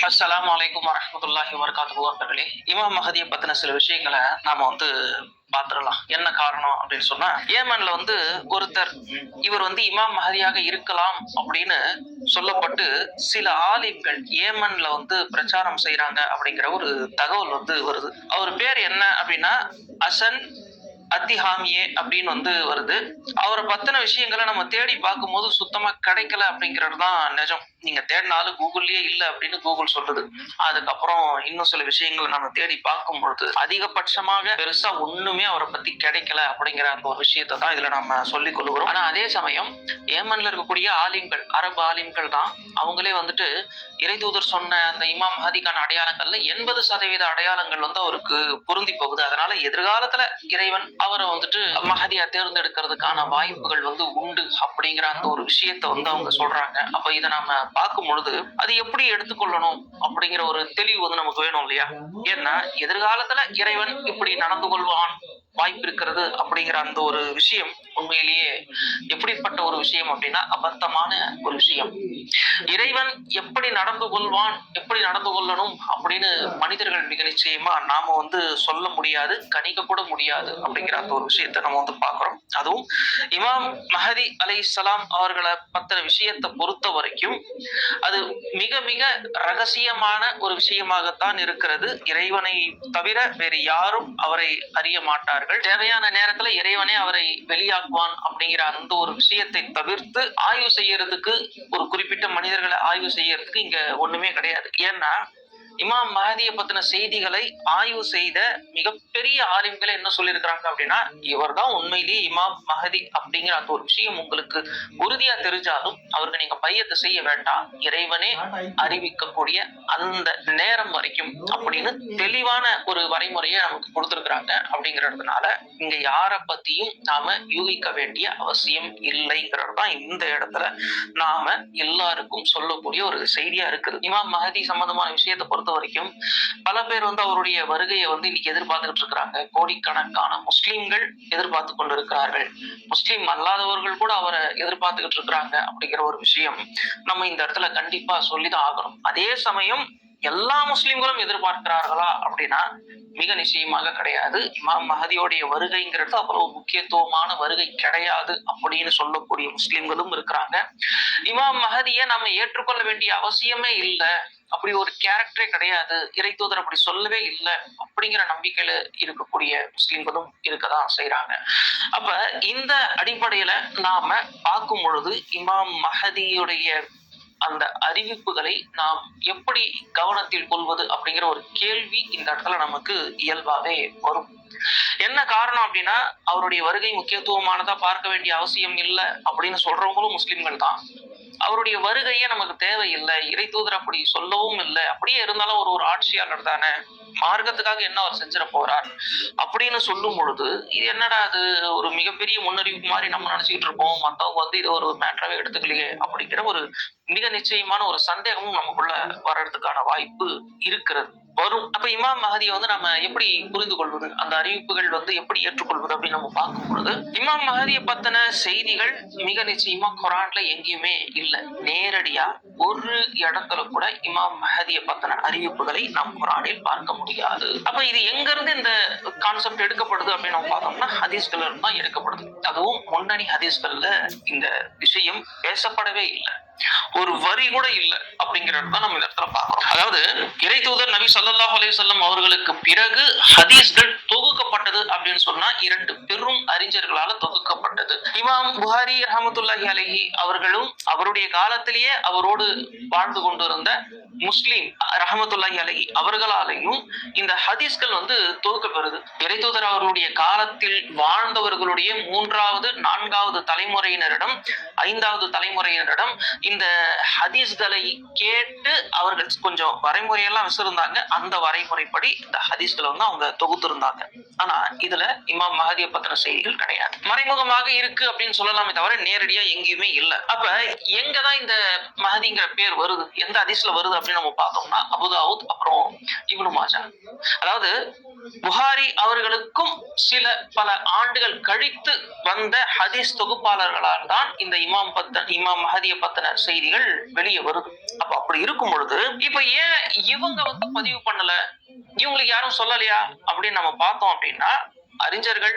அஸ்ஸலாமு அலைக்கும் வரஹ்மத்துல்லாஹி வபரகாத்துஹு அவர்களே. இமாம் மஹதியை பத்தின சில விஷயங்களை நாம பார்த்துடலாம். என்ன காரணம் அப்படின்னு சொன்னா, ஏமன்ல ஒருத்தர் இவர் இமாம் மஹதியாக இருக்கலாம் அப்படின்னு சொல்லப்பட்டு சில ஆலிம்கள் ஏமன்ல பிரச்சாரம் செய்யறாங்க அப்படிங்கிற ஒரு தகவல் வருது. அவர் பேர் என்ன அப்படின்னா அசன் அத்திஹாமியே அப்படின்னு வருது. அவரை பத்தின விஷயங்களை நம்ம தேடி பார்க்கும்போது சுத்தமா கிடைக்கல அப்படிங்கிறது தான் நிஜம். நீங்க தேடினாலும் கூகுள்லயே இல்ல அப்படின்னு கூகுள் சொல்லுது. அதுக்கப்புறம் இன்னும் சில விஷயங்களை நம்ம தேடி பார்க்கும் பொழுது அதிகபட்சமாக பெருசா ஒண்ணுமே அவரை பத்தி கிடைக்கல அப்படிங்கிற அந்த ஒரு விஷயத்தை தான் இதுல நம்ம சொல்லிக் கொள்கிறோம். ஆனா அதே சமயம் ஏமன்ல இருக்கக்கூடிய ஆலிம்கள், அரபு ஆலிம்கள் தான் அவங்களே இறை தூதர் சொன்ன அந்த இமாம் மஹதிக்கான அடையாளங்கள்ல 80% அடையாளங்கள் அவருக்கு பொருந்தி போகுது. அதனால எதிர்காலத்துல இறைவன் அவரை மஹதியா தேர்ந்தெடுக்கிறதுக்கான வாய்ப்புகள் உண்டு அப்படிங்கிற அந்த ஒரு விஷயத்த அவங்க சொல்றாங்க. அப்ப இதை நாம பார்க்கும் பொழுது அது எப்படி எடுத்துக்கொள்ளணும் அப்படிங்கிற ஒரு தெளிவு நமக்கு வேணும் இல்லையா? ஏன்னா எதிர்காலத்துல இறைவன் இப்படி நடந்து கொள்வான் வாய்ப்பு இருக்கிறது அப்படிங்கிற அந்த ஒரு விஷயம் உண்மையிலேயே எப்படிப்பட்ட ஒரு விஷயம் அப்படின்னா அபத்தமான ஒரு விஷயம். இறைவன் எப்படி நடந்து கொள்வான், எப்படி நடந்து கொள்ளணும் அப்படின்னு மனிதர்கள் மிக நிச்சயமா நாம சொல்ல முடியாது, கணிக்க கூட முடியாது அப்படிங்கிற அந்த ஒரு விஷயத்தை நம்ம பார்க்கிறோம். அதுவும் இமாம் மஹதி அலைஹிஸ்ஸலாம் அவர்களை பத்திர விஷயத்தை பொறுத்த வரைக்கும் அது மிக மிக ரகசியமான ஒரு விஷயமாகத்தான் இருக்கிறது. இறைவனை தவிர வேறு யாரும் அவரை அறிய மாட்டார்கள். தேவையான நேரத்துல இறைவனே அவரை வெளியாக்குவான் அப்படிங்கிற அந்த ஒரு விஷயத்தை தவிர்த்து ஆய்வு செய்யறதுக்கு, ஒரு குறிப்பிட்ட மனிதர்களை ஆய்வு செய்யறதுக்கு இங்க ஒண்ணுமே கிடையாது. ஏன்னா இமாம் மஹதியை பத்தின செய்திகளை ஆய்வு செய்த மிகப்பெரிய ஆலிம்களை என்ன சொல்லியிருக்கிறாங்க அப்படின்னா, இவர் தான் உண்மையிலேயே இமாம் மஹதி அப்படிங்கிற அந்த ஒரு விஷயம் உங்களுக்கு உறுதியா தெரிஞ்சாலும் அவருக்கு நீங்க பையத்தை செய்ய வேண்டாம், இறைவனே அறிவிக்கக்கூடிய அந்த நேரம் வரைக்கும் அப்படின்னு தெளிவான ஒரு வரைமுறையை நமக்கு கொடுத்திருக்கிறாங்க. அப்படிங்கிறதுனால இங்க யாரை பத்தியும் நாம யூகிக்க வேண்டிய அவசியம் இல்லைங்கிறது தான் இந்த இடத்துல நாம எல்லாருக்கும் சொல்லக்கூடிய ஒரு செய்தியா இருக்குது. இமாம் மஹதி சம்பந்தமான விஷயத்தை பொறுத்த வரைக்கும் பல பேர் அவருடைய வருகையை இன்னைக்கு எதிர்பார்த்துட்டு இருக்கிறாங்க. கோடிக்கணக்கான முஸ்லிம்கள் எதிர்பார்த்து கொண்டிருக்கிறார்கள். முஸ்லிம் அல்லாதவர்கள் கூட அவரை எதிர்பார்த்துக்கிட்டு இருக்கிறாங்க அப்படிங்கிற ஒரு விஷயம் நம்ம இந்த இடத்துல கண்டிப்பா சொல்லிதான் ஆகணும். அதே சமயம் எல்லா முஸ்லிம்களும் எதிர்பார்க்கிறார்களா அப்படின்னா மிக நிச்சயமாக கிடையாது. இமாம் மஹதியோடைய வருகைங்கிறது அவ்வளவு முக்கியத்துவமான வருகை கிடையாது அப்படின்னு சொல்லக்கூடிய முஸ்லிம்களும் இருக்கிறாங்க. இமாம் மஹதியை நம்ம ஏற்றுக்கொள்ள வேண்டிய அவசியமே இல்லை, அப்படி ஒரு கேரக்டரே கிடையாது, இறை தூதர் அப்படி சொல்லவே இல்லை அப்படிங்கிற நம்பிக்கையில இருக்கக்கூடிய முஸ்லிம்களும் இருக்கதான் செய்யறாங்க. அப்ப இந்த அடிப்படையில நாம பார்க்கும் பொழுது இமாம் மஹதியுடைய அந்த அறிவிப்புகளை நாம் எப்படி கவனத்தில் கொள்வது அப்படிங்கிற ஒரு கேள்வி இந்த இடத்துல நமக்கு இயல்பாவே வரும். என்ன காரணம் அப்படின்னா, அவருடைய வருகை முக்கியத்துவமானதா பார்க்க வேண்டிய அவசியம் இல்லை அப்படின்னு சொல்றவங்களும் முஸ்லிம்கள் தான். அவருடைய வருகையே நமக்கு தேவையில்லை, இறை தூதர் அப்படி சொல்லவும் இல்லை, அப்படியே இருந்தாலும் ஒரு ஆட்சியாளர் தானே, மார்க்கத்துக்காக என்ன அவர் செஞ்சிட போறார் அப்படின்னு சொல்லும் பொழுது இது என்னடா அது ஒரு மிகப்பெரிய முன்னறிவிப்பு மாதிரி நம்ம நினைச்சுக்கிட்டு இருப்போம். மத்தவங்க இது ஒரு மேட்டராகவே எடுத்துக்கலையே அப்படிங்கிற ஒரு மிக நிச்சயமான ஒரு சந்தேகமும் நமக்குள்ள வர்றதுக்கான வாய்ப்பு இருக்கிறது, வரும். அப்ப இமாம் மஹதியை நம்ம எப்படி புரிந்து கொள்வது, அந்த அறிவிப்புகள் எப்படி ஏற்றுக்கொள்வது அப்படின்னு நம்ம பார்க்கும் பொழுது இமாம் மஹதியை பத்தின செய்திகள் மிக நிச்சயமா குர்ஆன்ல எங்கேயுமே இல்லை. நேரடியா ஒரு இடத்துல கூட இமாம் மஹதியை பத்தின அறிவிப்புகளை நாம் குர்ஆனில் பார்க்க முடியாது. அப்ப இது எங்க இருந்து இந்த கான்செப்ட் எடுக்கப்படுது அப்படின்னு நம்ம பார்த்தோம்னா ஹதீஸ்கள் தான் எடுக்கப்படுது. அதுவும் முன்னணி ஹதீஸ்கள்ல இந்த விஷயம் பேசப்படவே இல்லை, ஒரு வரி கூட இல்லை அப்படிங்கிறது தான் நம்ம இந்த இடத்துல பார்க்கிறோம். அதாவது இறை தூதர் நபி ஸல்லல்லாஹு அலைஹி வஸல்லம் அவர்களுக்கு பிறகு ஹதீஸ்கள் தொகுக்கப்பட்டது அப்படின்னு சொன்னா 2 பெரும் அறிஞர்களால தொகுக்கப்பட்டது. இமாம் புகாரி ரஹ்மத்துல்லாஹி அலைஹி அவர்களும் அவருடைய காலத்திலேயே அவரோடு வாழ்ந்து கொண்டிருந்த முஸ்லிம் ரஹ்மத்துல்லாஹி அலைஹி அவர்களாலையும் இந்த ஹதீஸ்கள் தொகுக்கப்பெறுது. இறை தூதர் அவர்களுடைய காலத்தில் வாழ்ந்தவர்களுடைய 3வது 4வது தலைமுறையினரிடம் 5வது தலைமுறையினரிடம் இந்த ஹதீஸ்களை கேட்டு அவர்கள் கொஞ்சம் வரைமுறையெல்லாம் வச்சிருந்தாங்க. அந்த வரைமுறைப்படி இந்த ஹதீஸ்களை அவங்க தொகுத்திருந்தாங்க. ஆனா இதுல இமாம் மஹதியை பத்தின செய்திகள் கிடையாது. மறைமுகமாக இருக்கு அப்படின்னு சொல்லலாமே தவிர நேரடியா எங்கேயுமே இல்ல. அப்ப எங்கதான் இந்த மஹதிங்கிற பேர் வருது, எந்த ஹதீஸ்ல வருது அப்படின்னு நம்ம பார்த்தோம்னா அபுதாவுத் அப்புறம் இப்னு மாஜா. அதாவது புகாரி அவர்களுக்கும் சில பல ஆண்டுகள் கழித்து வந்த ஹதீஸ் தொகுப்பாளர்களால் தான் இந்த இமாம் மஹதியை பத்தின செய்திகள் வெளியே வருது. அப்ப அப்படி இருக்கும் பொழுது இப்ப ஏன் இவங்க பதிவு பண்ணல, இவங்களுக்கு யாரும் சொல்லலையா அப்படின்னு நம்ம பார்த்தோம் அப்படின்னா, அறிஞர்கள்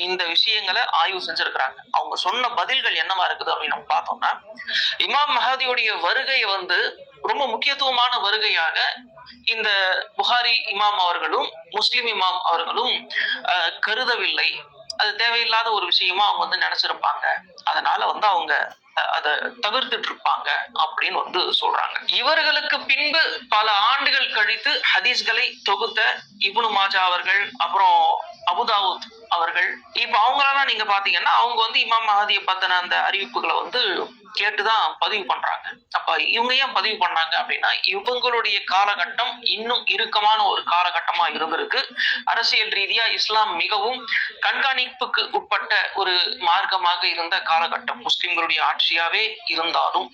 இந்த விஷயங்களை ஆய்வு செஞ்சிருக்கிறாங்க. அவங்க சொன்ன பதில்கள் என்னவா இருக்குது அப்படின்னு நம்ம பார்த்தோம்னா, இமாம் மஹதியுடைய வருகையை ரொம்ப முக்கியத்துவமான வருகையாக இந்த புகாரி இமாம் அவர்களும் முஸ்லிம் இமாம் அவர்களும் கருதவில்லை. அது தேவையில்லாத ஒரு விஷயமா அவங்க நினைச்சிருப்பாங்க. அதனால அவங்க அதை தவிர்த்துட்டு இருப்பாங்க அப்படின்னு சொல்றாங்க. இவர்களுக்கு பின்பு பல ஆண்டுகள் கழித்து ஹதீஸ்களை தொகுத்த இப்னு மாஜா அவர்கள், அப்புறம் அபுதாவுத் அவர்கள், இப்ப அவங்களெல்லாம் நீங்க பாத்தீங்கன்னா அவங்க இமாம் மஹதியை பத்தின அந்த அறிவிப்புகளை கேட்டுதான் பதிவு பண்றாங்க. அப்ப இவங்க ஏன் பதிவு பண்ணாங்க அப்படின்னா, இவங்களுடைய காலகட்டம் இன்னும் இறுக்கமான ஒரு காலகட்டமா இருந்திருக்கு. அரசியல் ரீதியா இஸ்லாம் மிகவும் கண்காணிப்புக்கு உட்பட்ட ஒரு மார்க்கமாக இருந்த காலகட்டம். முஸ்லிம்களுடைய ஆட்சியாவே இருந்தாலும்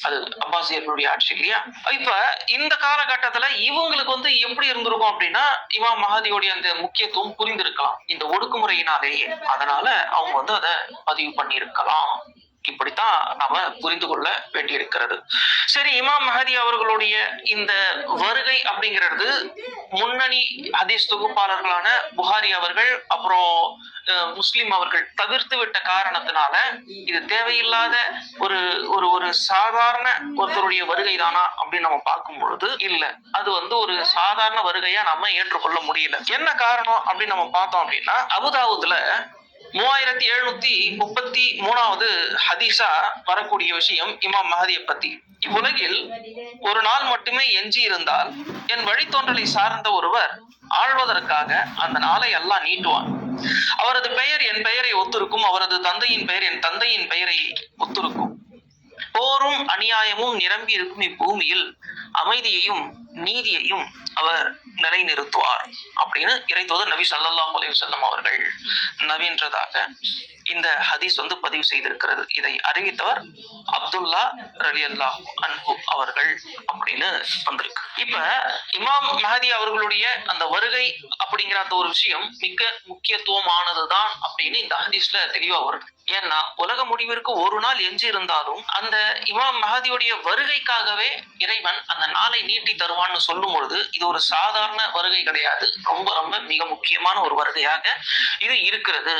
அது அப்பாசியர்களுடைய ஆட்சி இல்லையா. இப்ப இந்த காலகட்டத்துல இவங்களுக்கு எப்படி இருந்திருக்கும் அப்படின்னா, இமாம் மஹதியோடைய அந்த முக்கியத்துவம் புரிந்திருக்கலாம் இந்த ஒடுக்குமுறையினாலேயே. அதனால அவங்க அதை பதிவு பண்ணியிருக்கலாம். இப்படித்தான் நாம புரிந்து கொள்ள வேண்டியிருக்கிறது. சரி, இமாம் மஹதி அவர்களுடைய இந்த வருகை அப்படிங்கிறது முன்னணி ஹதீஸ் தொகுப்பாளர்களான புகாரி அவர்கள் அப்புறம் முஸ்லிம் அவர்கள் தவிர்த்து விட்ட காரணத்தினால இது தேவையில்லாத ஒரு ஒரு ஒரு சாதாரண ஒருத்தருடைய வருகை தானா அப்படின்னு நம்ம பார்க்கும் பொழுது இல்ல, அது ஒரு சாதாரண வருகையா நம்ம ஏற்றுக்கொள்ள முடியல. என்ன காரணம் அப்படின்னு நம்ம பார்த்தோம் அப்படின்னா, அபுதாவுதுல 3733வது ஹதீஸா வரக்கூடிய விஷயம் இமாம் மஹதியை பத்தி. இவ்வுலகில் ஒரு நாள் மட்டுமே எஞ்சி இருந்தால் என் வழித்தோன்றலை சார்ந்த ஒருவர் ஆழ்வதற்காக அந்த நாளை அல்லாஹ் நீட்டுவான். அவரது பெயர் என் பெயரை ஒத்திருக்கும், அவரது தந்தையின் பெயர் என் தந்தையின் பெயரை ஒத்திருக்கும். போரும் அநியாயமும் நிரம்பி இருக்கும் இப்பூமியில் அமைதியையும் நீதியையும் அவர் நிலைநிறுத்துவார் அப்படின்னு இறைத்தூதர் நபி ஸல்லல்லாஹு அலைஹி வஸல்லம் அவர்கள் நவீன்றதாக இந்த ஹதீஸ் பதிவு செய்திருக்கிறது. இதை அறிவித்தவர் அப்துல்லா ரலியல்லாஹு அன்ஹு அவர்கள் அப்படின்னு வந்திருக்கு. இப்ப இமாம் மஹதி அவர்களுடைய அந்த வருகை அப்படிங்கிற அந்த ஒரு விஷயம் மிக முக்கியத்துவமானதுதான் அப்படின்னு இந்த ஹதீஸ்ல தெளிவா வருது. ஏன்னா உலக முடிவிற்கு ஒரு நாள் எஞ்சி இருந்தாலும் அந்த இமாம் மஹதியுடைய வருகைக்காகவே இறைவன் அந்த நாளை நீட்டி தருவான்னு சொல்லும் பொழுது இது ஒரு சாதாரண வருகை கிடையாது. ரொம்ப ரொம்ப மிக முக்கியமான ஒரு வருகையாக இது இருக்கிறது.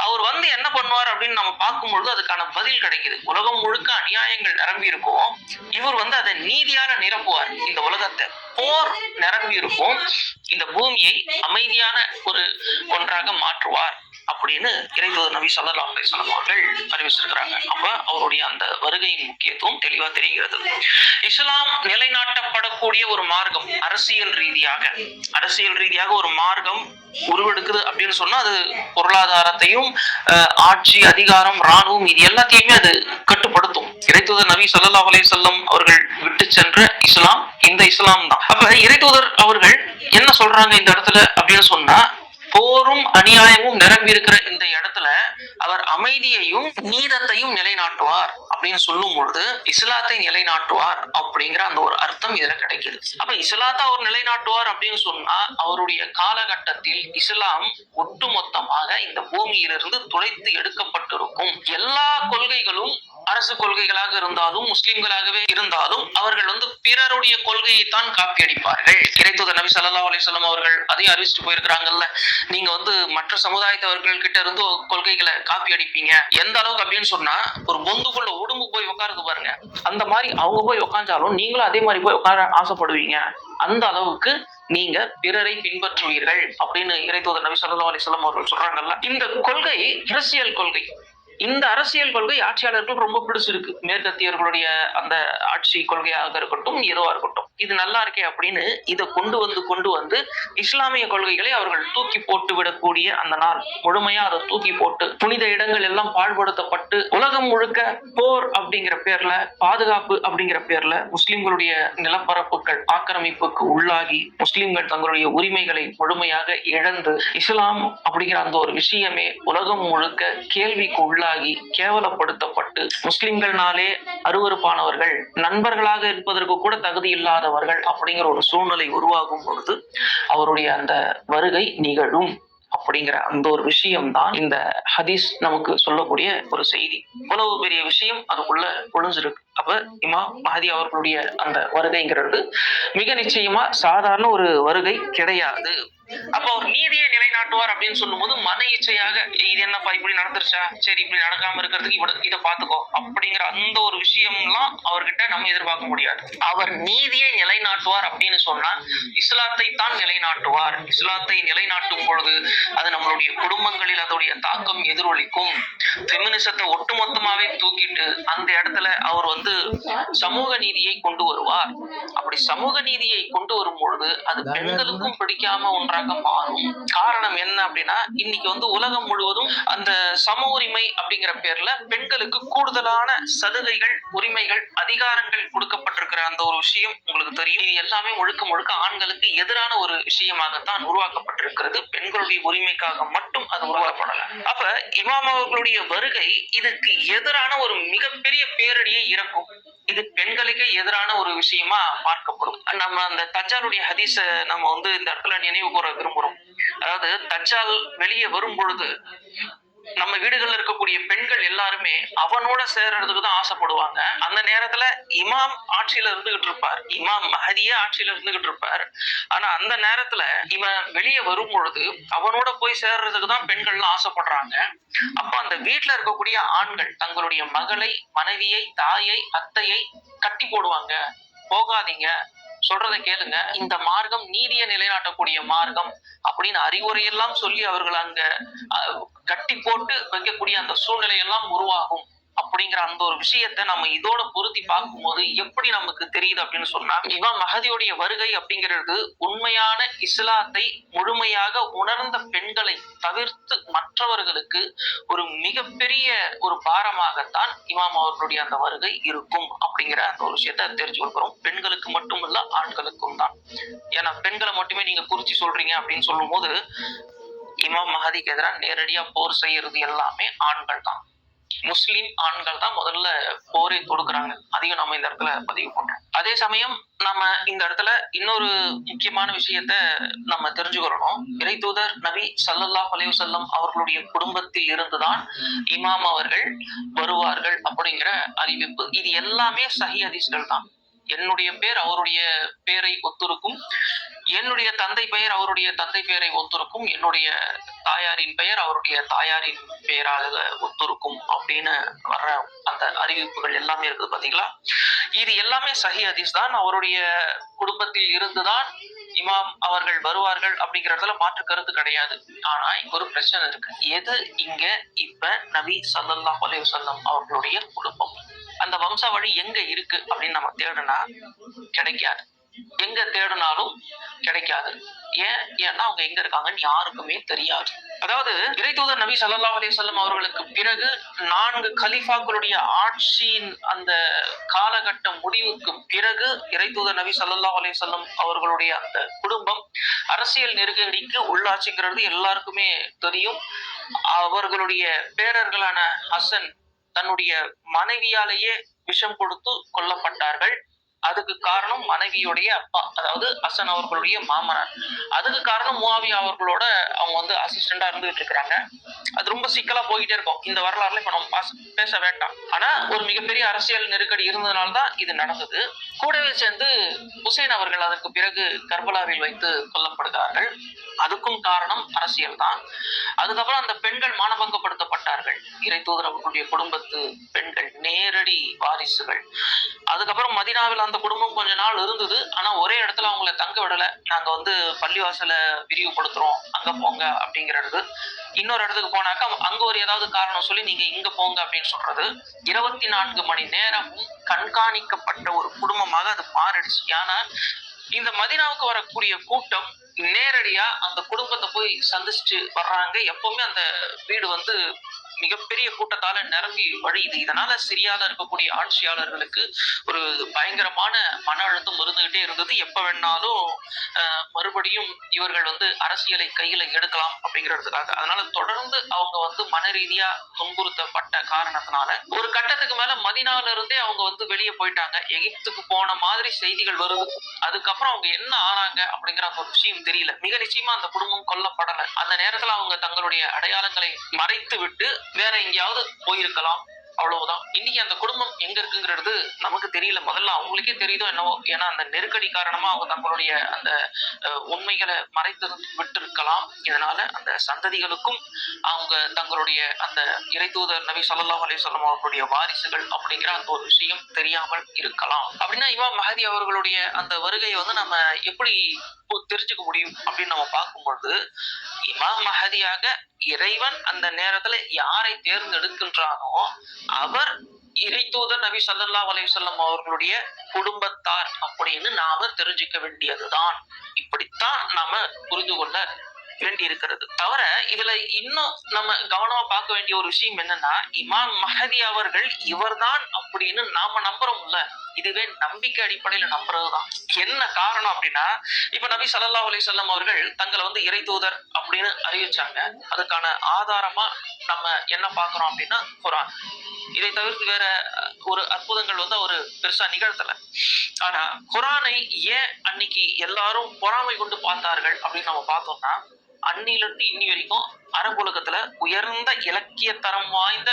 அவர் என்ன பண்ணுவார் அப்படின்னு நம்ம பார்க்கும் பொழுது அதுக்கான பதில் கிடைக்குது. உலகம் முழுக்க அநியாயங்கள் நிரம்பி இருக்கும், இவர் அதை நீதியாக நிரப்புவார். இந்த உலகத்தை போர் நிரம்பி இருக்கும், இந்த பூமியை அமைதியான ஒரு ஒன்றாக மாற்றுவார் அப்படின்னு இறைத்தூதர் நபி ஸல்லல்லாஹு அலைஹி வஸல்லம் அவர்கள் அறிவிச்சிருக்கிறாங்க. அப்ப அவருடைய அந்த வருகையின் முக்கியத்துவம் தெளிவா தெரிகிறது. இஸ்லாம் நிலைநாட்டப்படக்கூடிய ஒரு மார்க்கம், அரசியல் ரீதியாக ஒரு மார்க்கம் உருவெடுக்குது அப்படின்னு சொன்னா அது பொருளாதாரத்தையும் ஆட்சி அதிகாரம் ராணுவம் இது எல்லாத்தையுமே அது கட்டுப்படுத்தும். இறைத்தூதர் நபி ஸல்லல்லாஹு அலைஹி வஸல்லம் அவர்கள் விட்டு சென்ற இஸ்லாம் இந்த இஸ்லாம் தான். அப்ப இறைத்தூதர் அவர்கள் என்ன சொல்றாங்க இந்த இடத்துல அப்படின்னு சொன்னா, போரும் அநியாயமும் நிரம்பி இருக்கிற இந்த இடத்துல அவர் அமைதியையும் நீதத்தையும் நிலைநாட்டுவார் அப்படின்னு சொல்லும் பொழுது இஸ்லாத்தை நிலைநாட்டுவார் அப்படிங்கிற அந்த ஒரு அர்த்தம் இதுல கிடைக்குது. அப்ப இஸ்லாத்தை அவர் நிலைநாட்டுவார் அப்படின்னு சொன்னா அவருடைய காலகட்டத்தில் இஸ்லாம் ஒட்டுமொத்தமாக இந்த பூமியிலிருந்து துளைத்து எடுக்கப்பட்டிருக்கும். எல்லா கொள்கைகளும் அரசு கொள்கைகளாக இருந்தாலும் முஸ்லிம்களாகவே இருந்தாலும் அவர்கள் பிறருடைய கொள்கையைத்தான் காப்பி அடிப்பார்கள். இறைத்தூதர் நபி ஸல்லல்லாஹு அலைஹி வஸல்லம் அவர்கள் அதையும் அறிவிச்சுட்டு போயிருக்கிறாங்கல்ல, நீங்க மற்ற சமுதாயத்தவர்கள் கிட்ட இருந்து கொள்கைகளை காப்பி அடிப்பீங்க. எந்த அளவுக்கு அப்படின்னு சொன்னா, ஒரு பொந்துக்குள்ள உடும்பு போய் உட்காருது பாருங்க, அந்த மாதிரி அவங்க போய் உட்காந்தாலும் நீங்களும் அதே மாதிரி போய் உட்கார ஆசைப்படுவீங்க. அந்த அளவுக்கு நீங்க பிறரை பின்பற்றுவீர்கள் அப்படின்னு இறைத்தூதர் நபி ஸல்லல்லாஹு அலைஹி வஸல்லம் அவர்கள் சொல்றாங்கல்ல. இந்த கொள்கை அரசியல் கொள்கை. இந்த அரசியல் கொள்கை ஆட்சியாளர்கள் ரொம்ப பிடிச்சிருக்கு. மேற்கத்தியர்களுடைய அந்த ஆட்சி கொள்கையாக இருக்கட்டும், எதுவா இருக்கட்டும். இது நல்லா இருக்கே அப்படின்னு இதை கொண்டு வந்து இஸ்லாமிய கொள்கைகளை அவர்கள் தூக்கி போட்டு விடக்கூடிய அந்த நாள் முழுமையா அதை தூக்கி போட்டு புனித இடங்கள் எல்லாம் பாழ்படுத்தப்பட்டு உலகம் முழுக்க போர் அப்படிங்கிற பேர்ல பாதுகாப்பு அப்படிங்கிற பேர்ல முஸ்லிம்களுடைய நிலப்பரப்புகள் ஆக்கிரமிப்புக்கு உள்ளாகி முஸ்லிம்கள் தங்களுடைய உரிமைகளை முழுமையாக இழந்து இஸ்லாம் அப்படிங்கிற அந்த ஒரு விஷயமே உலகம் முழுக்க கேள்விக்கு உள்ளாகி கேவலப்படுத்தப்பட்டு முஸ்லிம்கள்னாலே அருவருப்பானவர்கள் நண்பர்களாக இருப்பதற்கு கூட தகுதி இல்லாதவர்கள் அப்படிங்கிற ஒரு சூழ்நிலை உருவாகும் பொழுது அவருடைய அந்த வருகை நிகழும் அப்படிங்கிற அந்த ஒரு விஷயம் தான் இந்த ஹதீஸ் நமக்கு சொல்லக்கூடிய ஒரு செய்தி. இவ்வளவு பெரிய விஷயம் அதுக்குள்ள ஒளிஞ்சிருக்கு. அப்ப இமாம் மஹதி அவர்களுடைய அந்த வருகைங்கிறது மிக நிச்சயமா சாதாரண ஒரு வருகை கிடையாது. அப்ப அவர் நீதியை நிலைநாட்டுவார் அப்படின்னு சொல்லும் போது மன இச்சையாக இது என்னப்பா இப்படி நடந்துருச்சா, சரி இப்படி நடக்காம இருக்கிறதுக்கு இதை பாத்துக்கோ அப்படிங்கிற அந்த ஒரு விஷயம்லாம் அவர்கிட்ட நம்ம எதிர்பார்க்க முடியாது. அவர் நீதியை நிலைநாட்டுவார் அப்படின்னு சொன்னா இஸ்லாத்தை தான் நிலைநாட்டுவார். இஸ்லாத்தை நிலைநாட்டும் பொழுது அது நம்மளுடைய குடும்பங்களில் அதோடைய தாக்கம் எதிரொலிக்கும். ஃபெமினிசத்தை ஒட்டுமொத்தமாவே தூக்கிட்டு அந்த இடத்துல அவர் சமூக நீதியை கொண்டு வருவார். அப்படி சமூக நீதியை கொண்டு வரும் பொழுது அது பெண்களுக்கும் பிடிக்காம ஒன்றாக மாறும். காரணம் என்ன அப்படின்னா இன்னைக்கு உலகம் முழுவதும் அந்த சம உரிமை அப்படிங்கிற பேர்ல பெண்களுக்கு கூடுதலான சலுகைகள், உரிமைகள், அதிகாரங்கள் கொடுக்கப்பட்டிருக்கிற அந்த ஒரு விஷயம் உங்களுக்கு தெரியும். இது எல்லாமே முழுக்க முழுக்க ஆண்களுக்கு எதிரான ஒரு விஷயமாகத்தான் உருவாக்கப்பட்டிருக்கிறது. பெண்களுடைய உரிமைக்காக மட்டும் அது உருவாக்கப்படல. அப்ப இமாம் அவர்களுடைய வருகை இதுக்கு எதிரான ஒரு மிகப்பெரிய பேரடியை இறக்கும். இது பெண்களுக்கு எதிரான ஒரு விஷயமா பார்க்கப்படும். நம்ம அந்த தஜ்ஜாலுடைய ஹதீஸ நம்ம இந்த இடத்துல நினைவு கூற விரும்புறோம். அதாவது தஜ்ஜால் வெளியே வரும் பொழுது நம்ம வீடுகள்ல இருக்கக்கூடிய பெண்கள் எல்லாருமே அவனோட சேர்றதுக்கு தான் ஆசைப்படுவாங்க. அந்த நேரத்துல இமாம் ஆட்சியில இருந்துகிட்டு இருப்பார், இமாம் மஹதியே ஆட்சியில இருந்துகிட்டு இருப்பார். ஆனா அந்த நேரத்துல இவன் வெளியே வரும் பொழுது அவனோட போய் சேர்றதுக்கு தான் பெண்கள்லாம் ஆசைப்படுறாங்க. அப்ப அந்த வீட்டுல இருக்கக்கூடிய ஆண்கள் தங்களுடைய மகளை, மனைவியை, தாயை, அத்தையை கட்டி போடுவாங்க. போகாதீங்க, சொல்றதை கேளுங்க, இந்த மார்க்கம் நீதியை நிலைநாட்டக்கூடிய மார்க்கம் அப்படின்னு அறிவுரையெல்லாம் சொல்லி அவர்கள் அங்க கட்டி போட்டு வைக்கக்கூடிய அந்த சூழ்நிலை எல்லாம் உருவாகும். அப்படிங்கிற அந்த ஒரு விஷயத்தை நம்ம இதோட பொருத்தி பார்க்கும்போது எப்படி நமக்கு தெரியுது அப்படின்னு சொன்னா இமாம் மஹதியுடைய வருகை அப்படிங்கிறது உண்மையான இஸ்லாத்தை முழுமையாக உணர்ந்த பெண்களை தவிர்த்து மற்றவர்களுக்கு ஒரு மிகப்பெரிய ஒரு பாரமாகத்தான் இமாம் அவர்களுடைய அந்த வருகை இருக்கும் அப்படிங்கிற அந்த ஒரு விஷயத்த தெரிஞ்சு கொள்கிறோம். பெண்களுக்கு மட்டுமல்ல ஆண்களுக்கும் தான். ஏன்னா பெண்களை மட்டுமே நீங்க குறிச்சு சொல்றீங்க அப்படின்னு சொல்லும் போது இமாம் மஹதிக்கு எதிராக நேரடியா போர் செய்யறது எல்லாமே ஆண்கள் தான். முஸ்லிம் ஆண்கள் தான் முதல்ல போரை தொடுக்கிறாங்க. அதையும் நம்ம இந்த இடத்துல பதிவு பண்றோம். அதே சமயம் நம்ம இந்த இடத்துல இன்னொரு முக்கியமான விஷயத்த நம்ம தெரிஞ்சுக்கணும். இறை தூதர் நபி ஸல்லல்லாஹு அலைஹி வஸல்லம் அவர்களுடைய குடும்பத்தில் இருந்துதான் இமாம் அவர்கள் வருவார்கள் அப்படிங்கிற அறிவிப்பு. இது எல்லாமே சஹீஹ் ஹதீஸ்கள் தான். என்னுடைய பேர் அவருடைய பேரை ஒத்திருக்கும், என்னுடைய தந்தை பெயர் அவருடைய தந்தை பெயரை ஒத்திருக்கும், என்னுடைய தாயாரின் பெயர் அவருடைய தாயாரின் பெயராக ஒத்திருக்கும் அப்படின்னு வர்ற அந்த அறிவிப்புகள் எல்லாமே இருக்குது பாத்தீங்களா. இது எல்லாமே சஹீஹ் ஹதீஸ் தான். அவருடைய குடும்பத்தில் இருந்துதான் இமாம் அவர்கள் வருவார்கள் அப்படிங்கறதுல மாற்று கருத்து கிடையாது. ஆனா இங்க ஒரு பிரச்சனை இருக்கு. எது இங்க இப்ப நபி ஸல்லல்லாஹு அலைஹி வஸல்லம் அவர்களுடைய குடும்பம், அந்த வம்சாவழி எங்க இருக்கு அப்படின்னு நம்ம தேடுனா கிடைக்காது. எங்க தேடினாலும் கிடைக்காது. ஏன்னா அவங்க எங்க இருக்காங்கன்னு யாருக்குமே தெரியாது. அதாவது இறை தூதர் நபி ஸல்லல்லாஹு அலைஹி வஸல்லம் அவர்களுக்கு பிறகு 4 கலீஃபாக்களுடைய ஆட்சியின் அந்த காலகட்ட முடிவுக்கு பிறகு இறை தூதர் நபி ஸல்லல்லாஹு அலைஹி வஸல்லம் அவர்களுடைய அந்த குடும்பம் அரசியல் நெருக்கடிக்கு உள்ளாட்சிங்கிறது எல்லாருக்குமே தெரியும். அவர்களுடைய பேரர்களான ஹசன் தன்னுடைய மனைவியாலேயே விஷம் கொடுத்து கொல்லப்பட்டார்கள். அதுக்கு காரணம் மனைவியுடைய அப்பா, அதாவது ஹசன் அவர்களுடைய மாமனார். அதுக்கு காரணம் முஆவியா அவர்களோட அவங்க அசிஸ்டண்டா இருந்துகிட்டு இருக்கிறாங்க. அது ரொம்ப சிக்கலா போயிட்டே இருக்கும். இந்த வரலாறுல இப்ப நம்ம பேச வேண்டாம். ஆனா ஒரு மிகப்பெரிய அரசியல் நெருக்கடி இருந்ததுனால்தான் இது நடந்தது. கூடவே சேர்ந்து ஹுசைன் அவர்கள் அதற்கு பிறகு கர்பலாவில் வைத்து கொல்லப்படுகிறார்கள். அதுக்கும் காரணம் அரசியல் தான். அதுக்கப்புறம் அந்த பெண்கள் மானபங்கப்படுத்தப்பட்டார்கள். இறை தூதர் அவர்களுடைய குடும்பத்து பெண்கள், நேரடி வாரிசுகள். அதுக்கப்புறம் மதீனாவில் அந்த குடும்பம் கொஞ்ச நாள் இருந்தது. ஆனா ஒரே இடத்துல அவங்கள தங்க விடல. நாங்க பள்ளிவாசல விரிவுபடுத்துறோம், அங்க போங்க அப்படிங்கிறது. இன்னொரு இடத்துக்கு போனாக்கா அங்க ஒரு ஏதாவது காரணம் சொல்லி நீங்க இங்க போங்க அப்படின்னு சொல்றது. 24 மணி நேரமும் கண்காணிக்கப்பட்ட ஒரு குடும்பமாக அது மாறிடுச்சு. ஆயிடுச்சு. ஏன்னா இந்த மதீனாவுக்கு வரக்கூடிய கூட்டம் நேரடியா அந்த குடும்பத்தை போய் சந்திச்சுட்டு வர்றாங்க. எப்பவுமே அந்த வீடு வந்து மிகப்பெரிய கூட்டத்தால நிரம்பி வழியுது. இதனால சிரியால இருக்கக்கூடிய ஆட்சியாளர்களுக்கு ஒரு பயங்கரமான மன அழுத்தம் இருந்துகிட்டே இருந்தது. எப்ப வேணாலும் மறுபடியும் இவர்கள் வந்து அரசியலை கையில எடுக்கலாம் அப்படிங்கிறதுக்காக. அதனால தொடர்ந்து அவங்க வந்து மன ரீதியா துன்புறுத்தப்பட்ட காரணத்தினால ஒரு கட்டத்துக்கு மேல மதீனால இருந்தே அவங்க வந்து வெளியே போயிட்டாங்க. எகிப்துக்கு போன மாதிரி செய்திகள் வருது. அதுக்கப்புறம் அவங்க என்ன ஆனாங்க அப்படிங்கிற அந்த ஒரு விஷயம் தெரியல. மிக நிச்சயமா அந்த குடும்பம் கொல்லப்படல. அந்த நேரத்துல அவங்க தங்களுடைய அடையாளங்களை மறைத்து விட்டு வேற எங்கேயாவது போயிருக்கலாம், அவ்வளவுதான். இன்னைக்கு அந்த குடும்பம் எங்க இருக்குங்கிறது நமக்கு தெரியல. முதல்ல அவங்களுக்கே தெரியுதோ என்னவோ, ஏன்னா அந்த நெருக்கடி காரணமா அவங்க தங்களுடைய அந்த உண்மைகளை மறைத்து விட்டு இருக்கலாம். இதனால அந்த சந்ததிகளுக்கும் அவங்க தங்களுடைய அந்த இறை தூதர் நபி ஸல்லல்லாஹு அலைஹி வஸல்லம் அவர்களுடைய வாரிசுகள் அப்படிங்கிற அந்த ஒரு விஷயம் தெரியாமல் இருக்கலாம். அப்படின்னா இமாம் மஹதி அவர்களுடைய அந்த வருகையை வந்து நம்ம எப்படி தெரிஞ்சுக்க முடியும் அப்படின்னு நம்ம பார்க்கும்பொழுது, இமாம் மஹதியாக இறைவன் அந்த நேரத்துல யாரை தேர்ந்தெடுக்கின்றானோ அவர் இறை தூதர் நபி ஸல்லல்லாஹு அலைஹி வஸல்லம் அவர்களுடைய குடும்பத்தார் அப்படின்னு நாம தெரிஞ்சுக்க வேண்டியதுதான். இப்படித்தான் நாம புரிந்து கொள்ள வேண்டி இருக்கிறது. தவிர இதுல இன்னும் நம்ம கவனமா பார்க்க வேண்டிய ஒரு விஷயம் என்னன்னா, இமாம் மஹதி அவர்கள் இவர்தான் அப்படின்னு நாம நம்புறோம்ல, இதுவே நம்பிக்கை அடிப்படையில நம்புறதுதான். என்ன காரணம் அப்படின்னா, இப்ப நபி ஸல்லல்லாஹு அலைஹி வஸல்லம் அவர்கள் தங்களை வந்து இறை தூதர் அப்படின்னு அறிவிச்சாங்க. அதுக்கான ஆதாரமா நம்ம என்ன பார்க்கிறோம் அப்படின்னா குர்ஆன். இதை தவிர்த்து வேற ஒரு அற்புதங்கள் வந்து அவரு பெருசா நிகழ்த்தல. ஆனா குர்ஆனை ஏன் அன்னைக்கு எல்லாரும் பொறாமை கொண்டு பார்த்தார்கள் அப்படின்னு நம்ம பார்த்தோம்னா, அன்னிலிருந்து இன்னி வரைக்கும் அரபுலகத்துல உயர்ந்த இலக்கிய தரம் வாய்ந்த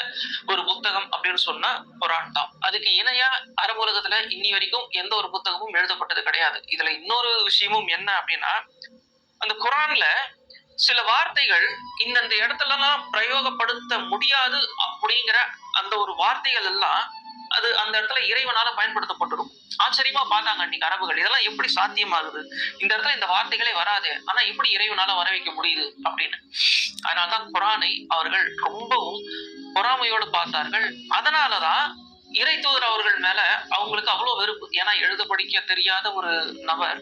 ஒரு புத்தகம் அப்படின்னு சொன்னா குர்ஆன் தான். அதுக்கு இணையா அரபுலகத்துல இன்னி வரைக்கும் எந்த ஒரு புத்தகமும் எழுதப்பட்டது கிடையாது. இதுல இன்னொரு விஷயமும் என்ன அப்படின்னா, அந்த குர்ஆன்ல சில வார்த்தைகள் இந்தந்த இடத்துல எல்லாம் பிரயோகப்படுத்த முடியாது அப்படிங்கிற அந்த ஒரு வார்த்தைகள் எல்லாம் அது அந்த இடத்துல இறைவனால பயன்படுத்தப்பட்டிருக்கும். ஆச்சரியமா பார்த்தாங்க அன்னைக்கு அரபுகள், இதெல்லாம் எப்படி சாத்தியமாகுது, இந்த இடத்துல இந்த வார்த்தைகளே வராது, ஆனா எப்படி இறைவனால வர வைக்க முடியுது அப்படின்னு. அதனாலதான் குர்ஆனை அவர்கள் ரொம்பவும் பொறாமையோடு பார்த்தார்கள். அதனாலதான் இறை தூதர் அவர்கள் மேல அவங்களுக்கு அவ்வளவு வெறுப்பு. ஏன்னா எழுத படிக்க தெரியாத ஒரு நபர்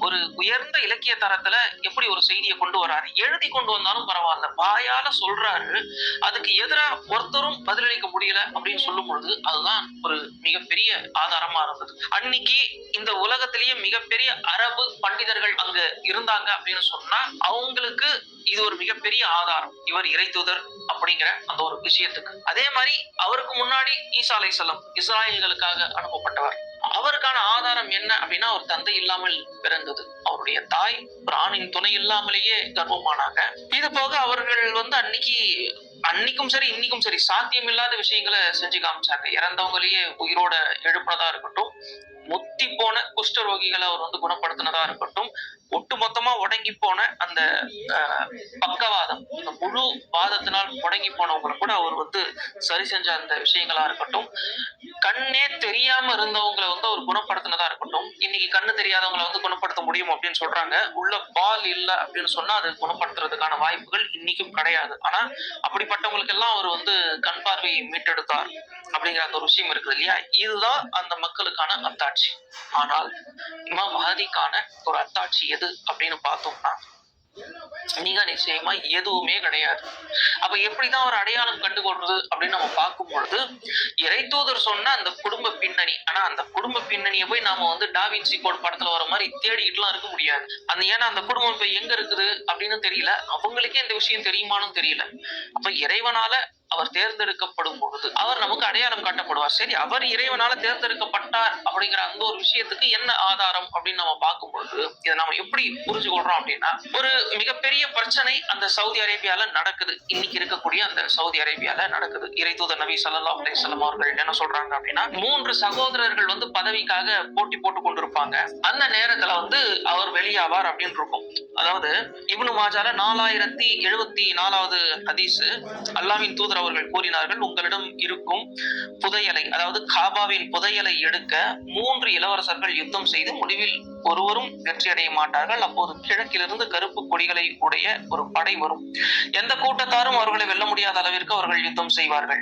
ஒரு உயர்ந்த இலக்கிய தரத்துல எப்படி ஒரு செய்தியை கொண்டு வர்றாரு, எழுதி கொண்டு வந்தாலும் பரவாயில்ல, வாயால சொல்றாரு, அதுக்கு எதிரா ஒருத்தரும் பதிலளிக்க முடியல அப்படின்னு சொல்லும் பொழுது அதுதான் ஒரு மிகப்பெரிய ஆதாரமா இருந்தது. அன்னைக்கு இந்த உலகத்திலேயே மிகப்பெரிய அரபு பண்டிதர்கள் அங்க இருந்தாங்க அப்படின்னு சொன்னா அவங்களுக்கு இது ஒரு மிகப்பெரிய ஆதாரம், இவர் இறை தூதர் அப்படிங்கிற அந்த ஒரு விஷயத்துக்கு. அதே மாதிரி அவருக்கு முன்னாடி ஈசா அலைஹிஸ்ஸலாம் இஸ்ராயல்களுக்காக அனுப்பப்பட்டவர். அவருக்கான ஆதாரம் என்ன அப்படின்னா, அவர் தந்தை இல்லாமல் பிறந்தது, அவருடைய தாய் ஒரு ஆணின் துணை இல்லாமலேயே கர்ப்பமானாங்க. இது போக அவர்கள் வந்து அன்னைக்கும் சரி இன்னைக்கும் சரி சாத்தியம் இல்லாத விஷயங்களை செஞ்சு காமிச்சாங்க. இறந்தவங்களையே உயிரோட எழுப்புனதா இருக்கட்டும், முத்தி போன குஷ்டரோகிகளை அவர் வந்து குணப்படுத்தினதா இருக்கட்டும், ஒட்டுமொத்தமா உடங்கி போன அந்த பக்கவாதம், அந்த முழு வாதத்தினால் முடங்கி போனவங்களை கூட அவர் வந்து சரி செஞ்ச அந்த விஷயங்களா இருக்கட்டும், கண்ணே தெரியாம இருந்தவங்களை வந்து அவர் குணப்படுத்தினதா இருக்கட்டும். இன்னைக்கு கண்ணு தெரியாதவங்களை வந்து குணப்படுத்த முடியும் அப்படின்னு சொல்றாங்க. உள்ள பால் இல்ல அப்படின்னு சொன்னா அது குணப்படுத்துறதுக்கான வாய்ப்புகள் இன்னைக்கும் கிடையாது. ஆனா அப்படிப்பட்டவங்களுக்கு எல்லாம் அவர் வந்து கண் பார்வையை மீட்டெடுத்தார் அப்படிங்கிற அந்த ஒரு விஷயம் இருக்குது இல்லையா. இதுதான் அந்த மக்களுக்கான அத்தாட்சி. ஆனால் இமாம் மஹதிக்கான ஒரு அத்தாட்சி எது அப்படின்னு பார்த்தோம்னா மிக நிச்சயமா எதுவுமே கிடையாது. அப்ப எப்படிதான் ஒரு அடையாளம் கண்டுகொள்றது அப்படின்னு நம்ம பார்க்கும் பொழுது, இறை தூதர் சொன்ன அந்த குடும்ப பின்னணி, ஆனா அந்த குடும்ப பின்னணியை போய் நாம வந்து டாவின்சி கோட் படத்துல வர மாதிரி தேடிக்கிட்டுலாம் இருக்க முடியாது. ஏன்னா அந்த குடும்பம் இப்ப எங்க இருக்குது அப்படின்னு தெரியல, அவங்களுக்கே இந்த விஷயம் தெரியுமான்னு தெரியல. அப்ப இறைவனால அவர் தேர்ந்தெடுக்கப்படும் பொழுது அவர் நமக்கு அடையாளம் காட்டப்படுவார். சரி, அவர் இறைவனால தேர்ந்தெடுக்கப்பட்டார் அப்படிங்கிற அந்த ஒரு விஷயத்துக்கு என்ன ஆதாரம் அப்படின்னு நம்ம பார்க்கும் பொழுது இதை நம்ம எப்படி புரிஞ்சு கொள்றோம் அப்படின்னா, ஒரு மிகப்பெரிய பிரச்சனை அந்த சவுதி அரேபியால நடக்குது. இன்னைக்கு இருக்கக்கூடிய அந்த சவுதி அரேபியால நடக்குது. இறை தூதர் நபி ஸல்லல்லாஹு அலைஹி வஸல்லம் அவர்கள் என்ன சொல்றாங்க அப்படின்னா, 3 சகோதரர்கள் வந்து பதவிக்காக போட்டி போட்டு கொண்டிருப்பாங்க. அந்த நேரத்துல வந்து அவர் வெளியாவார் அப்படின்னு இருக்கும். அதாவது இப்னு மாஜால 4074வது ஹதீஸ், அல்லாஹ்வின் தூதர் அவர்கள் கூறினார்கள், உங்களிடம் இருக்கும் புதையலை, அதாவது காபாவின் புதையலை எடுக்க 3 இளவரசர்கள் யுத்தம் செய்து முடிவில் ஒருவரும் வெற்றி அடைய மாட்டார்கள். அப்போது கிழக்கிலிருந்து கருப்பு கொடிகளை உடைய ஒரு படை வரும். எந்த கூட்டத்தாரும் அவர்களை வெல்ல முடியாத அளவிற்கு அவர்கள் யுத்தம் செய்வார்கள்.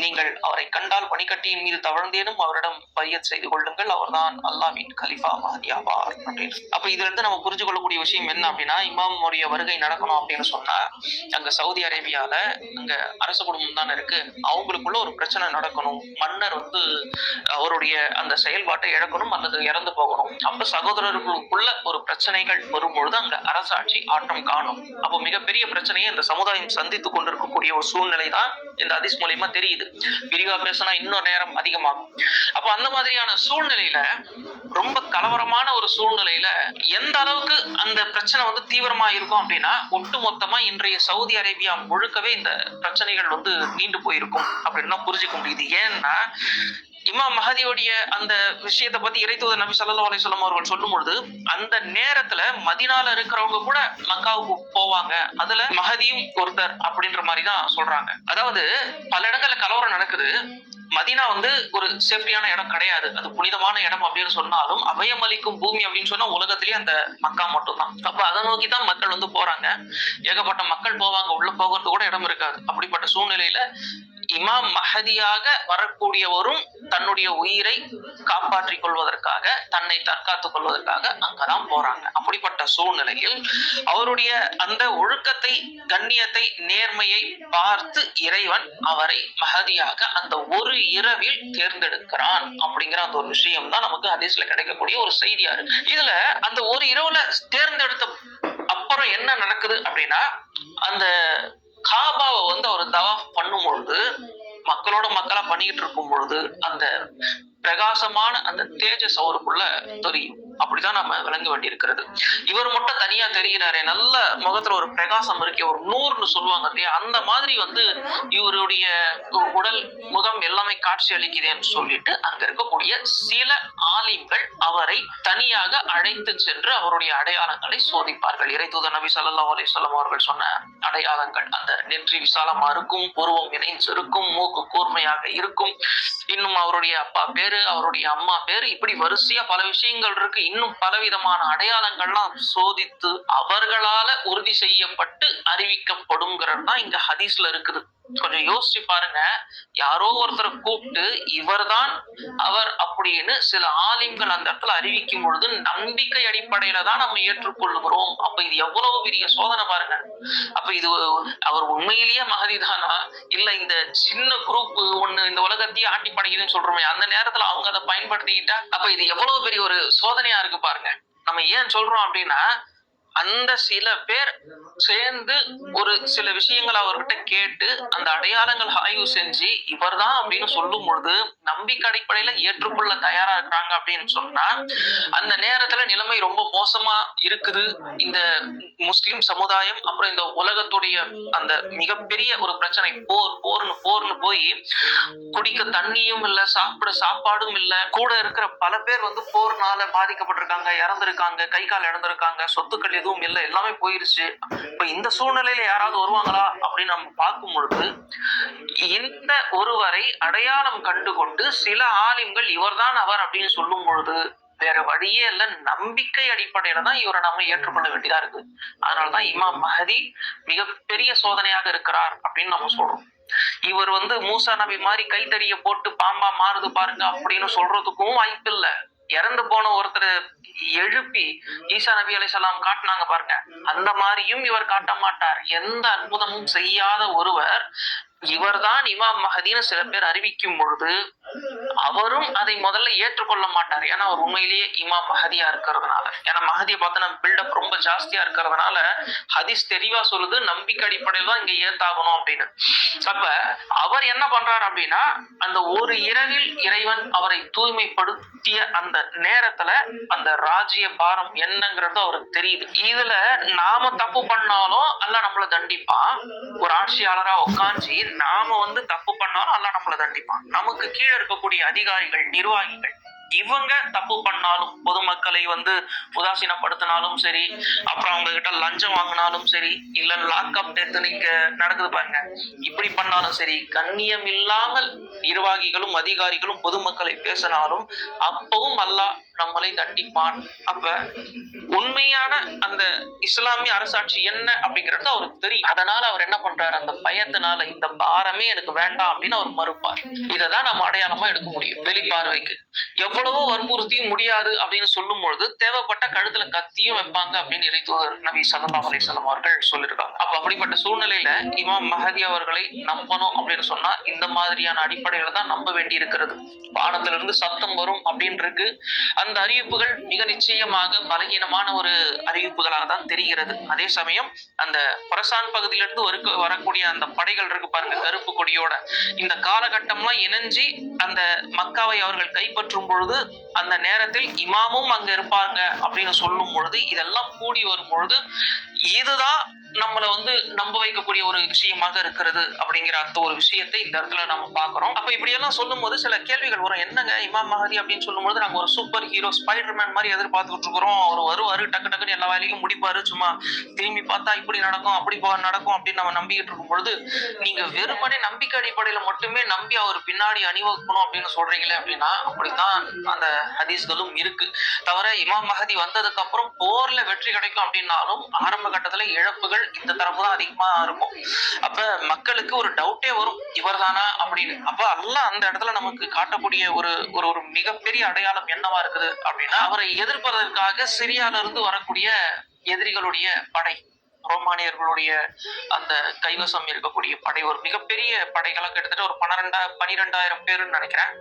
நீங்கள் அவரை கண்டால் பனிக்கட்டியின் மீது தவழ்ந்தேனும் அவரிடம் பையத் செய்து கொள்ளுங்கள், அவர்தான் அல்லாஹ்வின் கலிஃபா மஹ்தி ஆவார் அப்படின்னு. அப்ப இதுல இருந்து நம்ம புரிஞ்சு கொள்ளக்கூடிய விஷயம் என்ன அப்படின்னா, இமாமுடைய வருகை நடக்கணும் அப்படின்னு சொன்னா அங்க சவுதி அரேபியால அங்க அரச குடும்பம் தானே இருக்கு, அவங்களுக்குள்ள ஒரு பிரச்சனை நடக்கணும், மன்னர் அவருடைய அந்த செயல்பாட்டை இழக்கணும் அல்லது இறந்து போகணும். அப்ப சகோதரர்களுக்குள்ள ஒரு பிரச்சனைகள் வரும்பொழுது அங்க அரசாட்சி ஆட்டம் காணும். அப்போ மிகப்பெரிய பிரச்சனையை இந்த சமுதாயம் சந்தித்துக் கொண்டிருக்கக்கூடிய ஒரு சூழ்நிலை தான் இந்த ஹதீஸ் மூலியமா தெரியுது. விரிவா பேசினா இன்னொரு நேரம் அதிகமாகும். அப்ப அந்த மாதிரியான சூழ்நிலையில, ரொம்ப கலவரமான ஒரு சூழ்நிலையில எந்த அளவுக்கு அந்த பிரச்சனை தீவிரமா இருக்கும் அப்படின்னா, ஒட்டுமொத்தமா இன்றைய சவுதி அரேபியா முழுக்கவே இந்த பிரச்சனைகள் நீண்டு போயிருக்கும் அப்படின்னு தான் புரிஞ்சுக்க முடியுது. ஏன்னா இமாம் மஹதியோடைய அந்த விஷயத்தை பத்தி இறைத்தூதர் நபி ஸல்லல்லாஹு அலைஹி வஸல்லம் அவர்கள் சொல்லும் பொழுது, அந்த நேரத்துல மதீனால இருக்கிறவங்க கூட மக்காவுக்கு போவாங்க, அதுல மஹதியும் ஒருத்தர் அப்படின்ற மாதிரி தான் சொல்றாங்க. அதாவது பல இடங்கள்ல கலவரம் நடக்குது. மதீனா ஒரு சேஃப்டியான இடம் கிடையாது, அது புனிதமான இடம் அப்படின்னு சொன்னாலும் அபயம் அளிக்கும் பூமி அப்படின்னு சொன்னா உலகத்திலேயே அந்த மக்கா மட்டும் தான். அப்ப அதை நோக்கி தான் மக்கள் போறாங்க. ஏகப்பட்ட மக்கள் போவாங்க, உள்ள போகிறது கூட இடம் இருக்காது. அப்படிப்பட்ட சூழ்நிலையில இமாம் மஹதியாக வரக்கூடியவரும் தன்னுடைய உயிரை காப்பாற்றிக் கொள்வதற்காக, தன்னை தற்காத்துக் கொள்வதற்காக அங்கதான் போறாங்க. அப்படிப்பட்ட சூழ்நிலையில் அவருடைய அந்த ஒழுக்கத்தை, கண்ணியத்தை, நேர்மையை பார்த்து இறைவன் அவரை மஹதியாக அந்த ஒரு இரவில் தேர்ந்தெடுக்கிறான் அப்படிங்கிற அந்த ஒரு விஷயம் தான் நமக்கு ஹதீஸ்ல கிடைக்கக்கூடிய ஒரு செய்தியா இருக்கு. இதுல அந்த ஒரு இரவுல தேர்ந்தெடுத்த அப்புறம் என்ன நடக்குது அப்படின்னா, அந்த காபாவை அவர் தவாஃப் பண்ணும் பொழுது, மக்களோட மக்களா பண்ணிக்கிட்டு இருக்கும் பொழுது அந்த பிரகாசமான அந்த தேஜஸ் அவருக்குள்ள தெரியும். அப்படிதான் நம்ம விளங்க வேண்டி இருக்கிறது. இவர் மட்டும் தனியா தெரிகிறாரே, நல்ல முகத்துல ஒரு பிரகாசம் இருக்கே, ஒரு நூறுன்னு சொல்லுவாங்க இல்லையா, அந்த மாதிரி இவருடைய உடல், முகம் எல்லாமே காட்சி அளிக்கிறேன்னு சொல்லிட்டு அங்க இருக்கக்கூடிய சில ஆலிம்கள் அவரை தனியாக அழைத்து சென்று அவருடைய அடையாளங்களை சோதிப்பார்கள். இறைத்தூதர் நபி ஸல்லல்லாஹு அலைஹி வஸல்லம் அவர்கள் சொன்ன அடையாளங்கள், அந்த நெற்றி விசாலமா இருக்கும், புருவம் இணைந்து இருக்கும், மூக்கு கூர்மையாக இருக்கும், இன்னும் அவருடைய அப்பா பேரு, அவருடைய அம்மா பேரு, இப்படி வரிசையா பல விஷயங்கள் இருக்கு. இன்னும் பலவிதமான அடையாளங்கள்லாம் சோதித்து அவர்களால உறுதி செய்யப்பட்டு அறிவிக்கப்படுங்கிறது தான் இங்க ஹதீஸ்ல இருக்குது. கொஞ்சம் யோசிச்சு பாருங்க. யாரோ ஒருத்தரை கூப்பிட்டு இவர்தான் அவர் அப்படின்னு சில ஆலிம்கள் அந்த இடத்துல அறிவிக்கும் பொழுது நம்பிக்கை அடிப்படையில தான் நம்ம ஏற்றுக்கொள்கிறோம். அப்ப இது எவ்வளவு பெரிய சோதனை பாருங்க. அப்ப இது அவர் உண்மையிலேயே மஹதிதானா, இல்ல இந்த சின்ன குரூப் ஒண்ணு இந்த உலகத்தையே ஆட்டி படைக்குதுன்னு சொல்றோமே, அந்த நேரத்துல அவங்க அதை பயன்படுத்திக்கிட்டா அப்ப இது எவ்வளவு பெரிய ஒரு சோதனையா இருக்கு பாருங்க. நம்ம ஏன் சொல்றோம் அப்படின்னா, அந்த சில பேர் சேர்ந்து ஒரு சில விஷயங்கள் அவர்கிட்ட கேட்டு அந்த அடையாளங்கள் ஆய்வு செஞ்சு இவர்தான் அப்படின்னு சொல்லும் பொழுது நம்பிக்கை அடிப்படையில ஏற்றுக்கொள்ள தயாரா இருக்கிறாங்க அப்படின்னு சொன்னா, அந்த நேரத்துல நிலைமை ரொம்ப மோசமா இருக்குது. இந்த முஸ்லிம் சமுதாயம், அப்புறம் இந்த உலகத்துடைய அந்த மிகப்பெரிய ஒரு பிரச்சனை, போர்னு போய் குடிக்க தண்ணியும் இல்ல, சாப்பிட சாப்பாடும் இல்ல, கூட இருக்கிற பல பேர் போர்னால பாதிக்கப்பட்டிருக்காங்க, இறந்திருக்காங்க, கை கால் இழந்திருக்காங்க, சொத்துக்கள் எதுவும் இல்லை, எல்லாமே போயிருச்சு. இப்ப இந்த சூழ்நிலையில யாராவது வருவாங்களா அப்படின்னு நம்ம பார்க்கும் பொழுது, இந்த ஒருவரை அடையாளம் கண்டுகொண்டு சில ஆலிம்கள் இவர்தான் அவர் அப்படின்னு சொல்லும் பொழுது வேற வழியே இல்ல, நம்பிக்கை அடிப்படையில தான் இவரை நம்ம ஏற்றுக்கொள்ள வேண்டியதா இருக்கு. அதனாலதான் இமாம் மஹதி மிகப்பெரிய சோதனையாக இருக்கிறார் அப்படின்னு நம்ம சொல்றோம். இவர் மூசா நபி மாதிரி கைத்தடிய போட்டு பாம்பா மாறுது பாருங்க அப்படின்னு சொல்றதுக்கும் வாய்ப்பு இல்ல. இறந்து போன ஒருத்தர் எழுப்பி ஈசா நபி அலைஹிஸ்ஸலாம் காட்டினாங்க பாருங்க, அந்த மாதிரியும் இவர் காட்ட மாட்டார். எந்த அற்புதமும் செய்யாத ஒருவர் இவர்தான் இமாம் மஹதின்னு சில பேர் அறிவிக்கும் பொழுது அவரும் அதை முதல்ல ஏற்றுக்கொள்ள மாட்டார். ஏன்னா அவர் உண்மையிலேயே இமாம் மஹதியா இருக்கிறதுனால. ஏன்னா மஹதியை பார்த்தா பில்டப் ரொம்ப ஜாஸ்தியா இருக்கிறதுனால ஹதீஸ் தெளிவா சொல்லுது, நம்பிக்கை அடிப்படையில் தான் இங்க ஏத்தாகணும் அப்படின்னு. அப்ப அவர் என்ன பண்றாரு அப்படின்னா, அந்த ஒரு இரவில் இறைவன் அவரை தூய்மைப்படுத்திய அந்த நேரத்துல அந்த ராஜ்ய பாரம் என்னங்கிறது அவருக்கு தெரியுது. இதுல நாம தப்பு பண்ணாலும் அல்லாஹ் நம்மள தண்டிப்பான். ஒரு ஆட்சியாளரா உட்காந்து நாம தப்பு பண்ணாலும் அல்லாஹ் நம்மள தண்டிப்பான். நமக்கு கீழே இருக்கக்கூடிய அதிகாரிகள், நிர்வாகிகள், இவங்க தப்பு பண்ணாலும், பொதுமக்களை உதாசீனப்படுத்தினாலும் சரி, அப்புறம் அவங்க கிட்ட லஞ்சம் வாங்கினாலும் சரி, இல்ல லாக்அப் டெத் நீங்க நடக்குது பாருங்க, இப்படி பண்ணாலும் சரி, கண்ணியம் இல்லாமல் நிர்வாகிகளும் அதிகாரிகளும் பொதுமக்களை பேசினாலும் அப்பவும் அல்லாஹ் நம்மளை தண்டிப்பான். அப்ப உண்மையான அந்த இஸ்லாமிய அரசாட்சி என்ன அப்படிங்கிறது அவருக்கு தெரியும். அதனால அவர் என்ன பண்றாரு, அந்த பயத்தினால இந்த பாரமே எனக்கு வேண்டாம் அப்படின்னு அவர் மறுப்பார். இததான் நம்ம அடையாளமா எடுக்க முடியும். வெளிப்பார்வைக்கு எவ்வளவோ வற்புறுத்தியும் முடியாது அப்படின்னு சொல்லும் பொழுது தேவைப்பட்ட கழுத்துல கத்தியும் வைப்பாங்க அப்படின்னு இறைத்தூதர் நபி ஸல்லல்லாஹு அலைஹி வஸல்லம் அவர்கள் சொல்லியிருக்காங்க. அப்ப அப்படிப்பட்ட சூழ்நிலையில இமாம் மஹதி அவர்களை நம்பணும் அப்படின்னு சொன்னா இந்த மாதிரியான அடிப்படையில தான் நம்ப வேண்டி இருக்கிறது. வானத்துல இருந்து சத்தம் வரும் அப்படின்னு இருக்கு. அந்த அறிவிப்புகள் மிக நிச்சயமாக பலகீனமான ஒரு அறிவிப்புகளாக தான் தெரிகிறது. அதே சமயம் அந்த கொரசான் பகுதியிலிருந்து வரக்கூடிய அந்த படைகள் இருக்கு பாருங்க, கருப்பு கொடியோட, இந்த காலகட்டம்லாம் இணைஞ்சி அந்த மக்காவை அவர்கள் கைப்பற்றும் பொழுது அந்த நேரத்தில் இமாமும் அங்க இருப்பாங்க அப்படின்னு சொல்லும் பொழுது, இதெல்லாம் கூடி வரும் பொழுது இதுதான் நம்மள நம்ப வைக்கக்கூடிய ஒரு விஷயமாக இருக்கிறது அப்படிங்கிற அந்த ஒரு விஷயத்தை இந்த இடத்துல நம்ம பாக்குறோம். அப்ப இப்படி எல்லாம் சொல்லும் போது சில கேள்விகள் வரும். என்னங்க இமாம் மஹதி அப்படின்னு சொல்லும் போது நாங்க ஒரு சூப்பர் ஹீரோ ஸ்பைடர்மேன் மாதிரி எதிர்பார்த்துட்டு இருக்கிறோம், அவர் வருவாரு டக்கு டக்குன்னு எல்லா வேலையும் முடிப்பாரு, சும்மா திரும்பி பார்த்தா இப்படி நடக்கும் அப்படி நடக்கும் அப்படின்னு நம்ம நம்பிக்கிட்டு இருக்கும் பொழுது, நீங்க வெறுமனே நம்பிக்கை அடிப்படையில மட்டுமே நம்பி அவர் பின்னாடி அணிவகுக்கணும் அப்படின்னு சொல்றீங்களே அப்படின்னா அப்படித்தான் அந்த ஹதீஸ்களும் இருக்கு. தவிர இமாம் மஹதி வந்ததுக்கு அப்புறம் போர்ல வெற்றி கிடைக்கும் அப்படின்னாலும் ஆரம்ப கட்டத்துல இழப்புகள் இந்த தரப்பு தான் அதிகமா இருக்கும். அப்ப மக்களுக்கு ஒரு டவுட்டே வரும், இவர் தானா அப்படின்னு. அப்ப அல்லாஹ் அந்த இடத்துல நமக்கு காட்டக்கூடிய ஒரு ஒரு மிகப்பெரிய அடையாளம் என்னவா இருக்குது அப்படின்னா, அவரை எதிர்ப்பதற்காக சிரியால இருந்து வரக்கூடிய எதிரிகளுடைய படை, ரோமானியர்களுடைய அந்த கைவசம் இருக்கக்கூடிய படை, ஒரு மிகப்பெரிய படைகளா கிட்டத்தட்ட ஒரு 12,000 பேருன்னு நினைக்கிறேன்.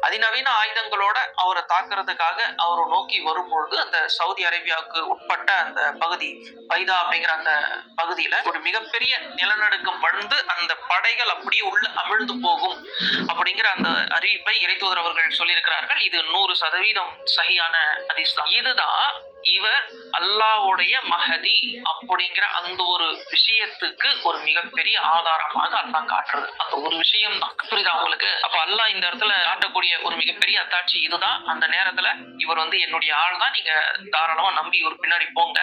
அதிநவீன ஆயுதங்களோட அவரை தாக்குறதுக்காக அவரை நோக்கி வரும்பொழுது அந்த சவுதி அரேபியாவுக்கு உட்பட்ட அந்த பகுதி பைதா அப்படிங்கிற அந்த பகுதியில ஒரு மிகப்பெரிய நிலநடுக்கம் வந்து அந்த படைகள் அப்படியே உள்ள அமிழ்ந்து போகும் அப்படிங்கிற அந்த அறிவிப்பை இறைத்தூதர் அவர்கள் சொல்லியிருக்கிறார்கள். இது 100% சஹியான ஹதீஸ் தான். இதுதான் இவர் அல்லாஹ்வுடைய மஹதி அப்படிங்கிற அந்த ஒரு விஷயத்துக்கு ஒரு மிகப்பெரிய ஆதாரமாக அல்லாஹ் காட்டுறது அந்த ஒரு விஷயம் தான். புரியுதா உங்களுக்கு? அப்ப அல்லாஹ் இந்த இடத்துல காட்டக்கூடிய ஒரு மிகப்பெரிய அத்தாட்சி இதுதான். அந்த நேரத்துல இவர் என்னுடைய ஆள் தான், நீங்க தாராளமா நம்பி இவர் பின்னாடி போங்க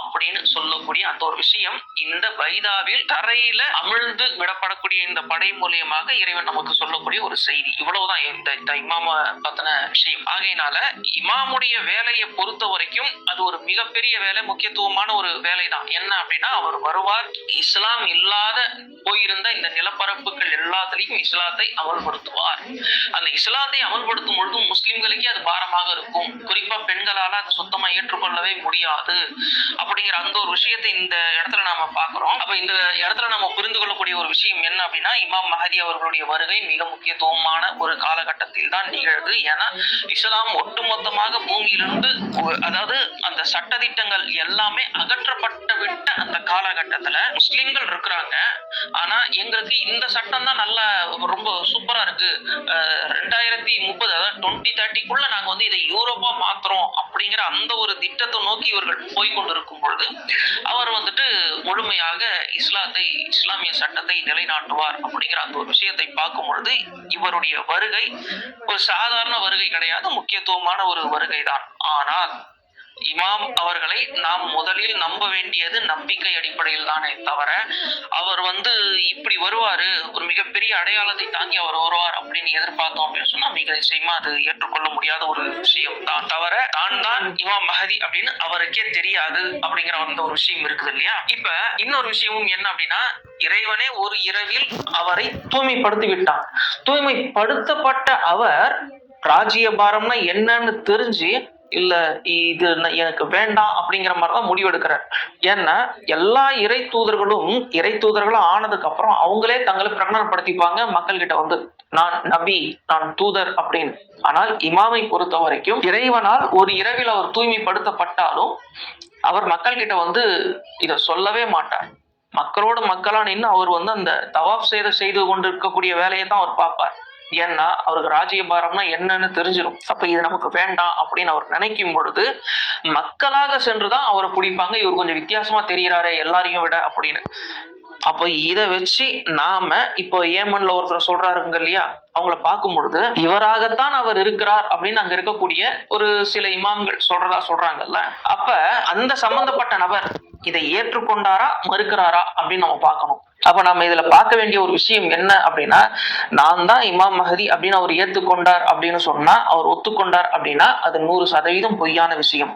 அப்படின்னு சொல்லக்கூடிய அந்த ஒரு விஷயம் இந்த பைதாவில் தரையில அமிழ்ந்து விடப்படக்கூடிய இந்த படை மூலியமாக இறைவன் நமக்கு சொல்லக்கூடிய ஒரு செய்தி. இவ்வளவுதான் இந்த இமாம பத்தின விஷயம். ஆகையினால இமாமுடைய வேலையை பொறுத்த வரைக்கும் அது ஒரு மிகப்பெரிய வேலை, முக்கியத்துவமான ஒரு வேலை தான். என்ன அப்படின்னா, அவர் வருவார், இஸ்லாம் இல்லாத போயிருந்த இந்த நிலப்பரப்புகள் எல்லாத்திலையும் இஸ்லாத்தை அமல்படுத்துவார். அந்த இஸ்லாத்தை அமல்படுத்தும் பொழுது முஸ்லிம்களுக்கே அது பாரமாக இருக்கும். குறிப்பா பெண்களால அது சுத்தமா ஏற்றுக்கொள்ளவே முடியாது அப்படிங்கிற அந்த ஒரு விஷயத்தை இந்த இடத்துல நாம பாக்குறோம். அப்ப இந்த இடத்துல நம்ம புரிந்து கொள்ளக்கூடிய ஒரு விஷயம் என்ன அப்படின்னா, இமாம் மஹதி அவர்களுடைய வருகை மிக முக்கியத்துவமான ஒரு காலகட்டத்தில் தான் நிகழ்து. ஏன்னா இஸ்லாம் ஒட்டுமொத்தமாக பூமியிலிருந்து, அதாவது அந்த சட்டதிட்டங்கள் எல்லாமே அகற்றப்பட்டு விட்ட அந்த காலகட்டத்துல முஸ்லிம்கள் இருக்கிறாங்க. ஆனா எங்களுக்கு இந்த சட்டம் தான் நல்லா ரொம்ப சூப்பரா இருக்கு, 2030 அதாவது 2030க்குள்ள நாங்க இதை யூரோப்பா மாத்துறோம் அப்படிங்கிற அந்த ஒரு திட்டத்தை நோக்கி இவர்கள் போய்கொண்டிருக்கும் பொழுது அவர் முழுமையாக இஸ்லாமிய சட்டத்தை நிலைநாட்டுவார் அப்படிங்கிற அந்த ஒரு விஷயத்தை பார்க்கும் பொழுது இவருடைய வருகை ஒரு சாதாரண வருகை கிடையாது, முக்கியத்துவமான ஒரு வருகை தான். ஆனால் இமாம் அவர்களை நாம் முதலில் நம்ப வேண்டியது நம்பிக்கை அடிப்படையில் தானே தவிர, அவர் இப்படி வருவாரு, ஒரு மிகப்பெரிய அடையாளத்தை தாங்கி அவர் வருவார் அப்படின்னு எதிர்பார்த்தோம் அப்படின்னு சொன்னா மிக நிச்சயமா அது ஏற்றுக்கொள்ள முடியாத ஒரு விஷயம் தான். தவிர தான் இமாம் மஹதி அப்படின்னு அவருக்கே தெரியாது அப்படிங்கிற அந்த ஒரு விஷயம் இருக்குது இல்லையா? இப்ப இன்னொரு விஷயமும் என்ன அப்படின்னா, இறைவனே ஒரு இரவில் அவரை தூய்மைப்படுத்தி விட்டான். தூய்மைப்படுத்தப்பட்ட அவர் ராஜ்யபாரம்னா என்னன்னு தெரிஞ்சு, இல்ல இது எனக்கு வேண்டாம் அப்படிங்கிற மாதிரிதான் முடிவெடுக்கிறார். ஏன்னா எல்லா இறை தூதர்களும் ஆனதுக்கு அப்புறம் அவங்களே தங்களை பிரகடனப்படுத்திப்பாங்க மக்கள் கிட்ட நான் நபி, நான் தூதர் அப்படின்னு. ஆனால் இமாமை பொறுத்த வரைக்கும் இறைவனால் ஒரு இரவில் அவர் தூய்மைப்படுத்தப்பட்டாலும் அவர் மக்கள் கிட்ட இத சொல்லவே மாட்டார். மக்களோட மக்களா நின்று அவர் அந்த தவாப் செய்து கொண்டிருக்கக்கூடிய வேலையை தான் அவர் பார்ப்பார். ஏன்னா அவருக்கு ராஜ்யபாரம்னா என்னன்னு தெரிஞ்சிடும். அப்ப இது நமக்கு வேண்டாம் அப்படின்னு அவர் நினைக்கும் பொழுது மக்களாக சென்றுதான் அவரை பிடிப்பாங்க. இவர் கொஞ்சம் வித்தியாசமா தெரிகிறாரே எல்லாரையும் விட அப்படின்னு. அப்ப இத வச்சு நாம இப்போ ஏமன்ல ஒருத்தர் சொல்றாருங்க இல்லையா, அவங்கள பார்க்கும் பொழுது இவராகத்தான் அவர் இருக்கிறார் அப்படின்னு அங்க இருக்கக்கூடிய ஒரு சில இமாம்கள் சொல்றாங்கல்ல. அப்ப அந்த சம்பந்தப்பட்ட நபர் இதை ஏற்றுக்கொண்டாரா மறுக்கிறாரா அப்படின்னு நம்ம பார்க்கணும். அப்ப நம்ம இதுல பார்க்க வேண்டிய ஒரு விஷயம் என்ன அப்படின்னா, நான் தான் இமாம் மஹதி அப்படின்னு அவர் ஏத்துக்கொண்டார் அப்படின்னு சொன்னா, அவர் ஒத்துக்கொண்டார் அப்படின்னா அது 100% பொய்யான விஷயம்.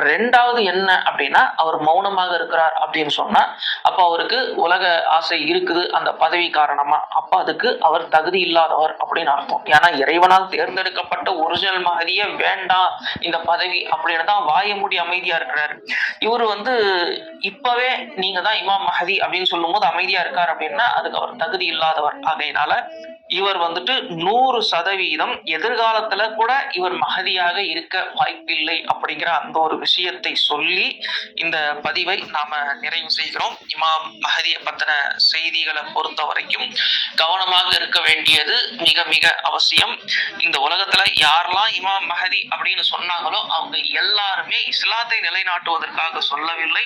ரெண்டாவது என்ன அப்படின்னா, அவர் மௌனமாக இருக்கிறார் அப்படின்னு சொன்னா, அப்ப அவருக்கு உலக ஆசை இருக்குது அந்த பதவி காரணமா, அப்ப அதுக்கு அவர் தகுதி இல்லாதவர் அப்படின்னு அர்த்தம். ஏன்னா இறைவனால் தேர்ந்தெடுக்கப்பட்ட ஒரிஜினல் மஹதியே வேண்டாம் இந்த பதவி அப்படின்னு தான் வாய மூடி அமைதியா இருக்கிறாரு. இவரு இப்பவே நீங்க தான் இமாம் மஹதி அப்படின்னு சொல்லும் போது அமைதியா இருக்காரு அப்படின்னா அதுக்கு அவர் தகுதி இல்லாதவர். ஆகையினால இவர் 100% எதிர்காலத்துல கூட இவர் மஹதியாக இருக்க வாய்ப்பில்லை அப்படிங்கிற அந்த ஒரு விஷயத்தை சொல்லி இந்த பதிவை நாம நிறைவு செய்கிறோம். இமாம் மஹதியை பத்தின செய்திகளை பொறுத்த வரைக்கும் கவனமாக இருக்க வேண்டியது மிக மிக அவசியம். இந்த உலகத்துல யாரெல்லாம் இமாம் மஹதி அப்படின்னு சொன்னாங்களோ அவங்க எல்லாருமே இஸ்லாத்தை நிலைநாட்டுவதற்காக சொல்லவில்லை,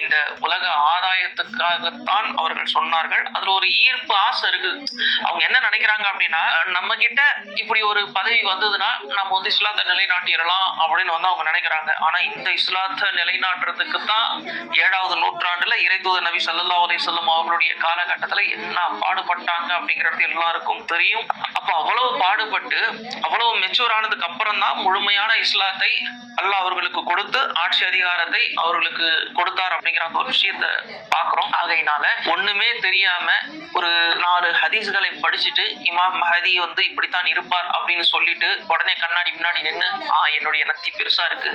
இந்த உலக ஆதாயத்துக்காகத்தான் அவர்கள் சொன்னார்கள். அதுல ஒரு ஈர்ப்பு ஆசை இருக்குது. அவங்க என்ன நினைக்கிறாங்க அப்படின்னா, நம்ம கிட்ட இப்படி ஒரு பதவி வந்ததுன்னா நம்ம இஸ்லாத்தை நிலைநாட்டிடலாம் அப்படின்னு அவங்க நினைக்கிறாங்க. ஆனா இந்த இஸ்லாத்தை நிலைநாட்டுறதுக்கு தான் 7வது நூற்றாண்டுல இறைதூதர் நபி ஸல்லல்லாஹு அலைஹி வஸல்லம் அவர்களுடைய காலகட்டத்துல என்ன பாடுபட்டாங்க அப்படிங்கிறது எல்லாருக்கும் தெரியும். அப்ப அவ்வளவு பாடுபட்டு அவ்வளவு மெச்சூர் ஆனதுக்கு அப்புறம் தான் முழுமையான இஸ்லாத்தை அல்லாஹ் அவர்களுக்கு கொடுத்து ஆட்சி அதிகாரத்தை அவர்களுக்கு கொடுத்தார் அப்படிங்கிற அந்த ஒரு விஷயத்த பாக்குறோம். ஆகையினால ஒண்ணுமே தெரியாம ஒரு 4 ஹதீஸ்களை படிச்சுட்டு இமாம் மஹதி இப்படித்தான் இருப்பார் அப்படின்னு சொல்லிட்டு உடனே கண்ணாடி முன்னாடி நின்று என்னுடைய நத்தி பெருசா இருக்கு,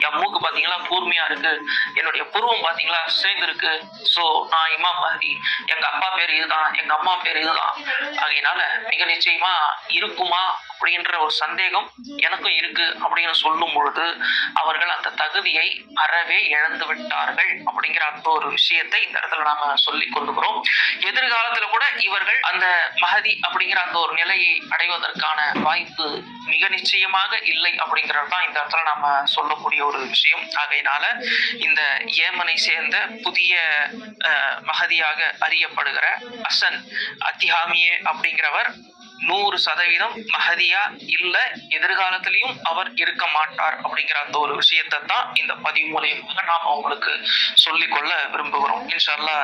என் மூக்கு பாத்தீங்களா கூர்மையா இருக்கு, என்னுடைய புருவம் பாத்தீங்களா சேர்ந்து இருக்கு, சோ நான் இமாம் மஹதி, எங்க அப்பா பேர் இதுதான், எங்க அம்மா பேர் இதுதான், ஆகையினால மிக நிச்சயமா இருக்குமா அப்படின்ற ஒரு சந்தேகம் எனக்கும் இருக்கு அப்படின்னு சொல்லும் பொழுது அவர்கள் அந்த தகுதியை அறவே இழந்து விட்டார்கள் அப்படிங்கிற அந்த ஒரு விஷயத்தை இந்த இடத்துல நாம சொல்லி கொண்டுக்கிறோம். எதிர்காலத்துல கூட இவர்கள் அந்த மஹதி அப்படிங்கிற அந்த ஒரு நிலையை அடைவதற்கான வாய்ப்பு மிக நிச்சயமாக இல்லை அப்படிங்கிறது தான் இந்த இடத்துல நாம சொல்லக்கூடிய ஒரு விஷயம். ஆகையினால இந்த ஏமனை சேர்ந்த புதிய மஹதியாக அறியப்படுகிற ஹசன் அத்திஹாமியே அப்படிங்கிறவர் 100% மஹதியா இல்ல, எதிர்காலத்திலையும் அவர் இருக்க மாட்டார் அப்படிங்கிற அந்த ஒரு விஷயத்தை தான் இந்த பதிவு மூலியமாக நாம உங்களுக்கு சொல்லிக்கொள்ள விரும்புகிறோம். இன்ஷா அல்லாஹ்